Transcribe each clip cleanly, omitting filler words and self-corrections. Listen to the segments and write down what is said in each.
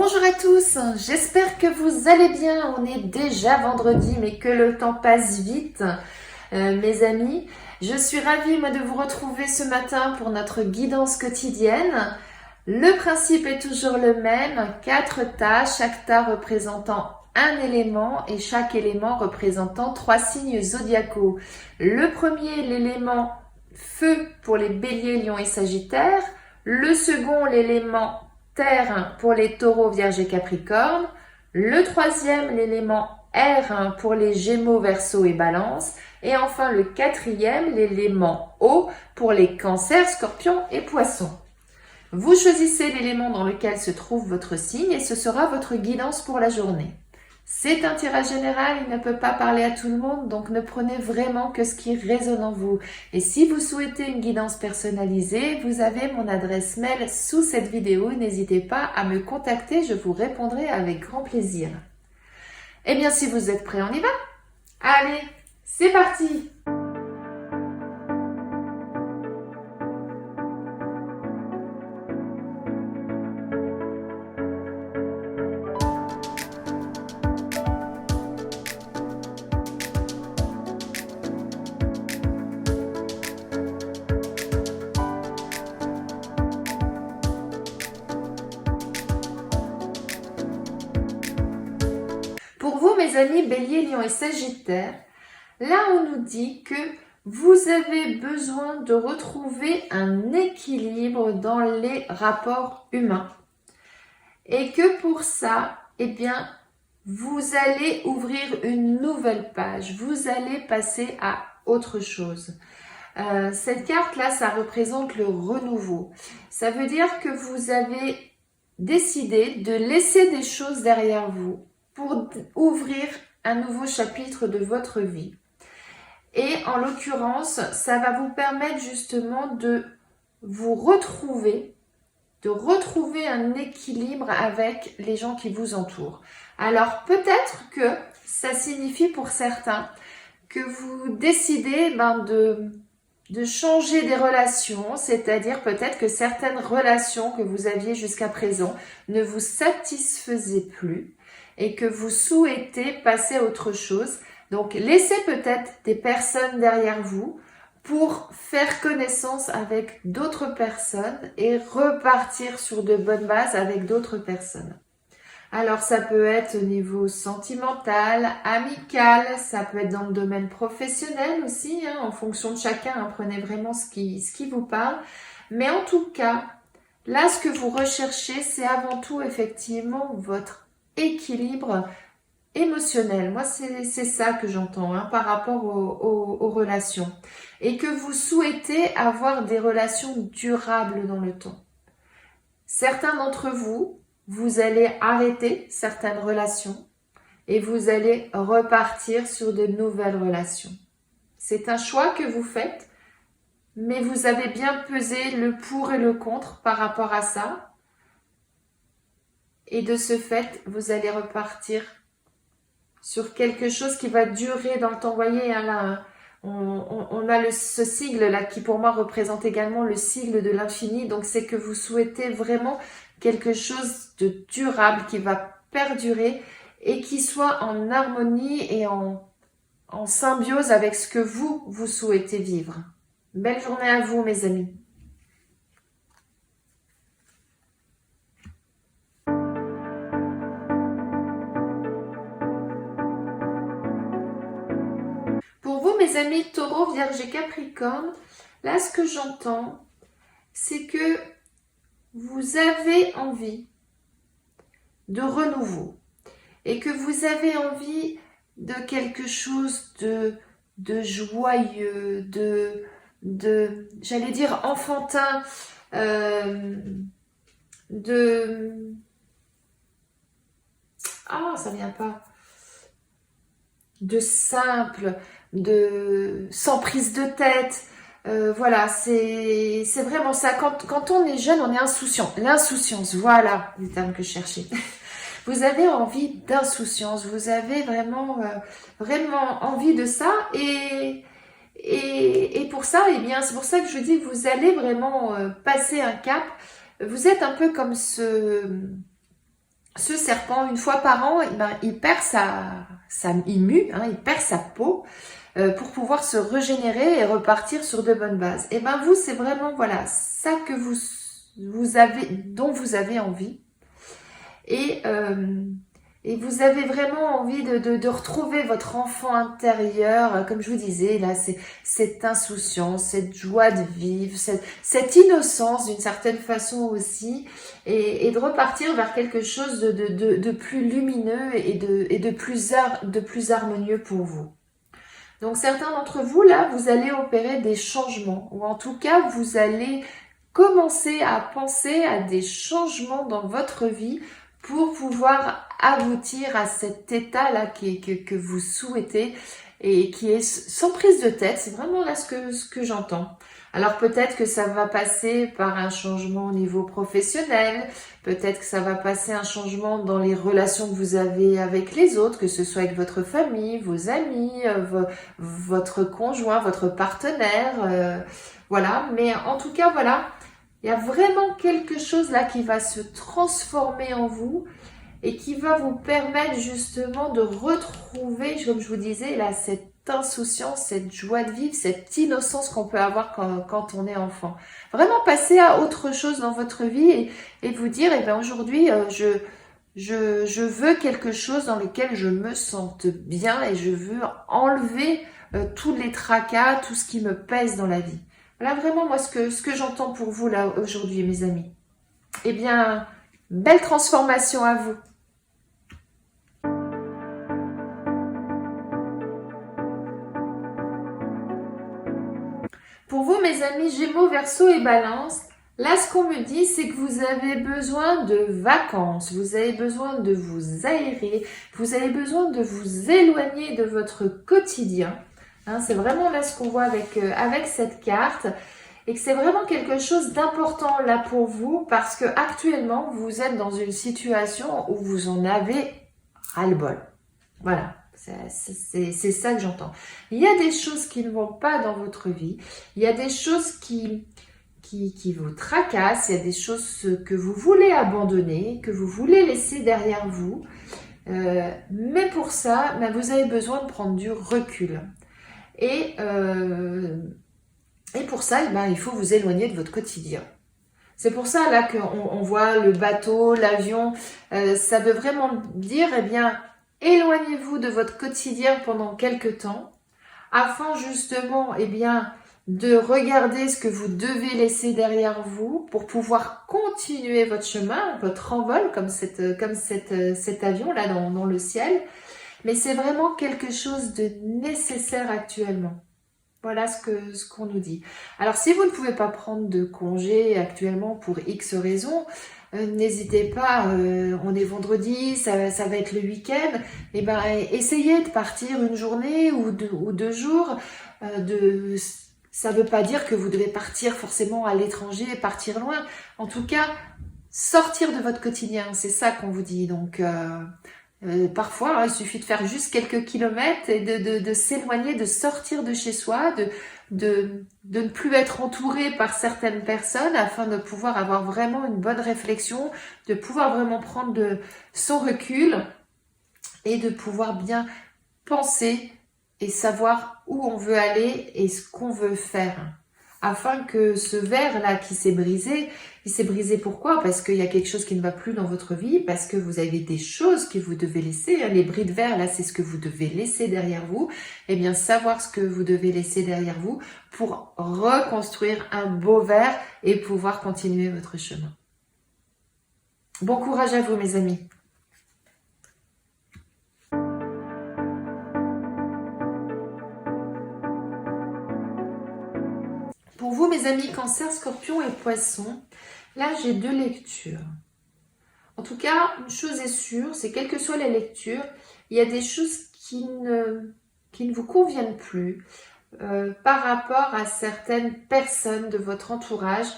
Bonjour à tous, j'espère que vous allez bien. On est déjà vendredi, mais que le temps passe vite, mes amis. Je suis ravie moi, de vous retrouver ce matin pour notre guidance quotidienne. Le principe est toujours le même, 4 tas, chaque tas représentant un élément et chaque élément représentant 3 signes zodiacaux. Le premier, l'élément feu pour les béliers, lions et sagittaires. Le second, l'élément terre pour les taureaux, vierges et capricornes. Le troisième, l'élément air pour les gémeaux, verseaux et balance. Et enfin le quatrième, l'élément eau pour les cancers, scorpions et poissons. Vous choisissez l'élément dans lequel se trouve votre signe et ce sera votre guidance pour la journée. C'est un tirage général, il ne peut pas parler à tout le monde, donc ne prenez vraiment que ce qui résonne en vous. Et si vous souhaitez une guidance personnalisée, vous avez mon adresse mail sous cette vidéo. N'hésitez pas à me contacter, je vous répondrai avec grand plaisir. Eh bien, si vous êtes prêts, on y va? Allez, c'est parti! Pour vous, mes amis Bélier, Lion et Sagittaire, là on nous dit que vous avez besoin de retrouver un équilibre dans les rapports humains. Et que pour ça, eh bien, vous allez ouvrir une nouvelle page. Vous allez passer à autre chose. Cette carte-là, ça représente le renouveau. Ça veut dire que vous avez décidé de laisser des choses derrière vous pour ouvrir un nouveau chapitre de votre vie. Et en l'occurrence, ça va vous permettre justement de vous retrouver, de retrouver un équilibre avec les gens qui vous entourent. Alors peut-être que ça signifie pour certains que vous décidez de changer des relations, c'est-à-dire peut-être que certaines relations que vous aviez jusqu'à présent ne vous satisfaisaient plus et que vous souhaitez passer à autre chose. Donc, laissez peut-être des personnes derrière vous pour faire connaissance avec d'autres personnes et repartir sur de bonnes bases avec d'autres personnes. Alors, ça peut être au niveau sentimental, amical, ça peut être dans le domaine professionnel aussi, en fonction de chacun, prenez vraiment ce qui vous parle. Mais en tout cas, là, ce que vous recherchez, c'est avant tout effectivement votre équilibre émotionnel. Moi, c'est ça que j'entends par rapport aux relations. Et que vous souhaitez avoir des relations durables dans le temps. Certains d'entre vous, vous allez arrêter certaines relations et vous allez repartir sur de nouvelles relations. C'est un choix que vous faites, mais vous avez bien pesé le pour et le contre par rapport à ça. Et de ce fait, vous allez repartir sur quelque chose qui va durer dans le temps. Vous voyez, là, on a ce sigle-là qui pour moi représente également le sigle de l'infini. Donc c'est que vous souhaitez vraiment quelque chose de durable qui va perdurer et qui soit en harmonie et en symbiose avec ce que vous souhaitez vivre. Belle journée à vous, mes amis. Pour vous, mes amis Taureau, Vierge et Capricorne, là, ce que j'entends, c'est que vous avez envie de renouveau et que vous avez envie de quelque chose de joyeux, j'allais dire enfantin, ça vient pas, de simple, sans prise de tête. Voilà, c'est vraiment ça. Quand on est jeune, on est insouciant. L'insouciance, voilà le terme que je cherchais. Vous avez envie d'insouciance, vous avez vraiment envie de ça. Et pour ça, eh bien, c'est pour ça que je dis que vous allez vraiment passer un cap. Vous êtes un peu comme ce serpent, une fois par an, eh ben, il perd il mue, hein, il perd sa peau pour pouvoir se régénérer et repartir sur de bonnes bases. Et ben vous, c'est vraiment voilà ça que vous avez, dont vous avez envie. Et, euh, et vous avez vraiment envie de retrouver votre enfant intérieur, comme je vous disais, là, c'est cette insouciance, cette joie de vivre, cette innocence d'une certaine façon aussi, et de repartir vers quelque chose de plus lumineux et de plus harmonieux pour vous. Donc certains d'entre vous, là, vous allez opérer des changements, ou en tout cas, vous allez commencer à penser à des changements dans votre vie pour pouvoir aboutir à cet état-là que vous souhaitez et qui est sans prise de tête. C'est vraiment là ce que j'entends. Alors peut-être que ça va passer par un changement au niveau professionnel, peut-être que ça va passer un changement dans les relations que vous avez avec les autres, que ce soit avec votre famille, vos amis, votre conjoint, votre partenaire, voilà. Mais en tout cas, voilà, il y a vraiment quelque chose là qui va se transformer en vous et qui va vous permettre justement de retrouver, comme je vous disais, là, cette insouciance, cette joie de vivre, cette innocence qu'on peut avoir quand on est enfant. Vraiment passer à autre chose dans votre vie et vous dire, eh ben aujourd'hui, je veux quelque chose dans lequel je me sente bien et je veux enlever tous les tracas, tout ce qui me pèse dans la vie. Voilà vraiment moi ce que j'entends pour vous là aujourd'hui, mes amis. Eh bien, belle transformation à vous. Pour vous, mes amis Gémeaux, Verseau et Balance, là, ce qu'on me dit, c'est que vous avez besoin de vacances, vous avez besoin de vous aérer, vous avez besoin de vous éloigner de votre quotidien. Hein, c'est vraiment là ce qu'on voit avec cette carte et que c'est vraiment quelque chose d'important là pour vous parce que actuellement, vous êtes dans une situation où vous en avez ras-le-bol. Voilà. C'est ça que j'entends. Il y a des choses qui ne vont pas dans votre vie. Il y a des choses qui vous tracassent. Il y a des choses que vous voulez abandonner, que vous voulez laisser derrière vous. Mais pour ça, ben, vous avez besoin de prendre du recul. Et pour ça, ben, il faut vous éloigner de votre quotidien. C'est pour ça là qu'on voit le bateau, l'avion. Ça veut vraiment dire, eh bien, éloignez-vous de votre quotidien pendant quelques temps, afin justement, eh bien, de regarder ce que vous devez laisser derrière vous pour pouvoir continuer votre chemin, votre envol, comme cet avion là dans le ciel. Mais c'est vraiment quelque chose de nécessaire actuellement. Voilà ce qu'on nous dit. Alors, si vous ne pouvez pas prendre de congé actuellement pour X raisons, n'hésitez pas, on est vendredi, ça va être le week-end, et ben essayez de partir une journée ou deux jours. Ça ne veut pas dire que vous devez partir forcément à l'étranger, partir loin. En tout cas, sortir de votre quotidien, c'est ça qu'on vous dit. Donc, parfois, hein, il suffit de faire juste quelques kilomètres et de s'éloigner, de sortir de chez soi, de ne plus être entouré par certaines personnes afin de pouvoir avoir vraiment une bonne réflexion, de pouvoir vraiment prendre son recul et de pouvoir bien penser et savoir où on veut aller et ce qu'on veut faire. Afin que ce verre-là qui s'est brisé, il s'est brisé pourquoi? Parce qu'il y a quelque chose qui ne va plus dans votre vie, parce que vous avez des choses que vous devez laisser. Les bris de verre, là, c'est ce que vous devez laisser derrière vous. Eh bien, savoir ce que vous devez laisser derrière vous pour reconstruire un beau verre et pouvoir continuer votre chemin. Bon courage à vous, mes amis. Pour vous, mes amis Cancer, Scorpion et Poisson, là, j'ai deux lectures. En tout cas, une chose est sûre, c'est quelle que soit la lecture, il y a des choses qui ne vous conviennent plus par rapport à certaines personnes de votre entourage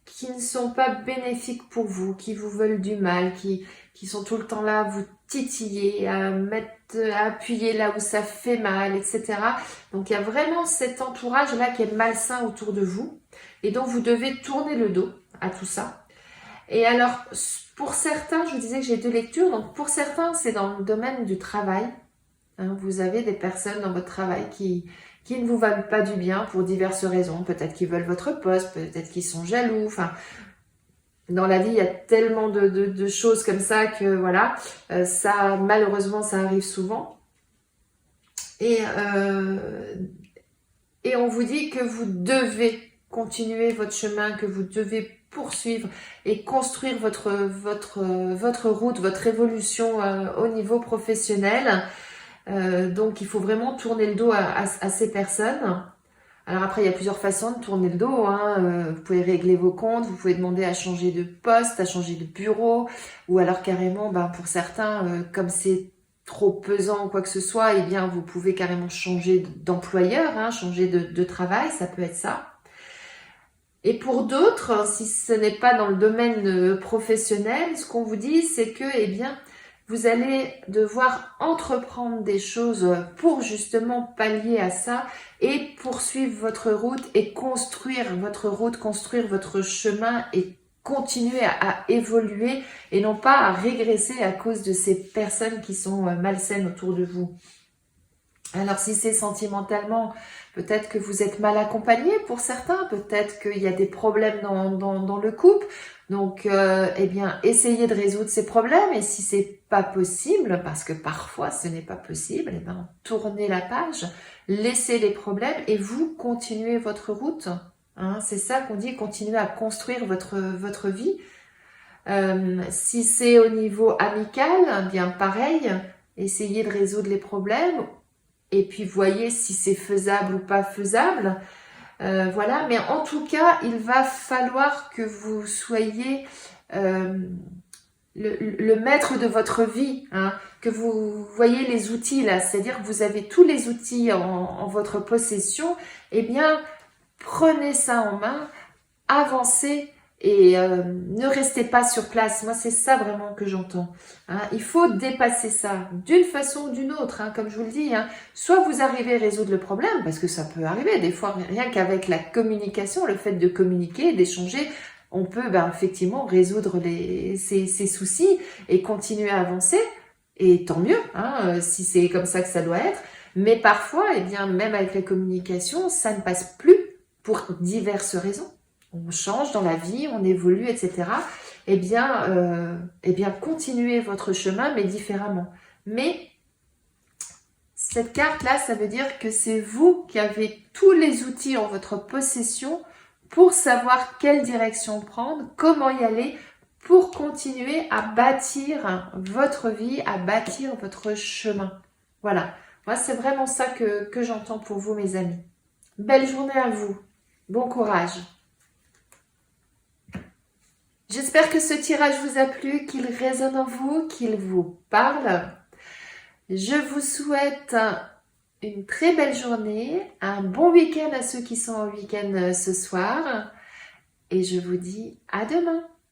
qui ne sont pas bénéfiques pour vous, qui vous veulent du mal, qui sont tout le temps là à vous titiller, à appuyer là où ça fait mal, etc. Donc il y a vraiment cet entourage là qui est malsain autour de vous et dont vous devez tourner le dos à tout ça. Et alors, pour certains, je vous disais que j'ai deux lectures, donc pour certains, c'est dans le domaine du travail. Hein, vous avez des personnes dans votre travail qui ne vous valent pas du bien pour diverses raisons. Peut-être qu'ils veulent votre poste, peut-être qu'ils sont jaloux. Enfin, dans la vie, il y a tellement de choses comme ça que voilà, ça malheureusement, ça arrive souvent. Et, et on vous dit que vous devez continuer votre chemin, que vous devez poursuivre et construire votre route, votre évolution au niveau professionnel. Donc il faut vraiment tourner le dos à ces personnes. Alors après, il y a plusieurs façons de tourner le dos. Hein. Vous pouvez régler vos comptes, vous pouvez demander à changer de poste, à changer de bureau, ou alors carrément, pour certains, comme c'est trop pesant ou quoi que ce soit, eh bien vous pouvez carrément changer d'employeur, hein, changer de travail, ça peut être ça. Et pour d'autres, si ce n'est pas dans le domaine professionnel, ce qu'on vous dit, c'est que, eh bien, vous allez devoir entreprendre des choses pour justement pallier à ça et poursuivre votre route et construire votre route, construire votre chemin et continuer à évoluer et non pas à régresser à cause de ces personnes qui sont malsaines autour de vous. Alors si c'est sentimentalement, peut-être que vous êtes mal accompagné pour certains, peut-être qu'il y a des problèmes dans le couple. Donc, eh bien, essayez de résoudre ces problèmes. Et si c'est pas possible, parce que parfois ce n'est pas possible, eh bien, tournez la page, laissez les problèmes et vous continuez votre route. Hein, c'est ça qu'on dit, continuez à construire votre vie. Si c'est au niveau amical, bien pareil, essayez de résoudre les problèmes. Et puis voyez si c'est faisable ou pas faisable. Voilà, mais en tout cas, il va falloir que vous soyez le maître de votre vie, hein, que vous voyez les outils là, c'est-à-dire que vous avez tous les outils en votre possession. Eh bien, prenez ça en main, avancez. Et ne restez pas sur place. Moi, c'est ça vraiment que j'entends. Hein. Il faut dépasser ça d'une façon ou d'une autre, hein, comme je vous le dis. Hein. Soit vous arrivez à résoudre le problème, parce que ça peut arriver. Des fois, rien qu'avec la communication, le fait de communiquer, d'échanger, on peut effectivement résoudre ces soucis et continuer à avancer. Et tant mieux, hein, si c'est comme ça que ça doit être. Mais parfois, eh bien, même avec la communication, ça ne passe plus pour diverses raisons. On change dans la vie, on évolue, etc. Eh bien, continuez votre chemin, mais différemment. Mais cette carte-là, ça veut dire que c'est vous qui avez tous les outils en votre possession pour savoir quelle direction prendre, comment y aller, pour continuer à bâtir votre vie, à bâtir votre chemin. Voilà, moi c'est vraiment ça que j'entends pour vous, mes amis. Belle journée à vous, bon courage. J'espère que ce tirage vous a plu, qu'il résonne en vous, qu'il vous parle. Je vous souhaite une très belle journée, un bon week-end à ceux qui sont en week-end ce soir. Et je vous dis à demain.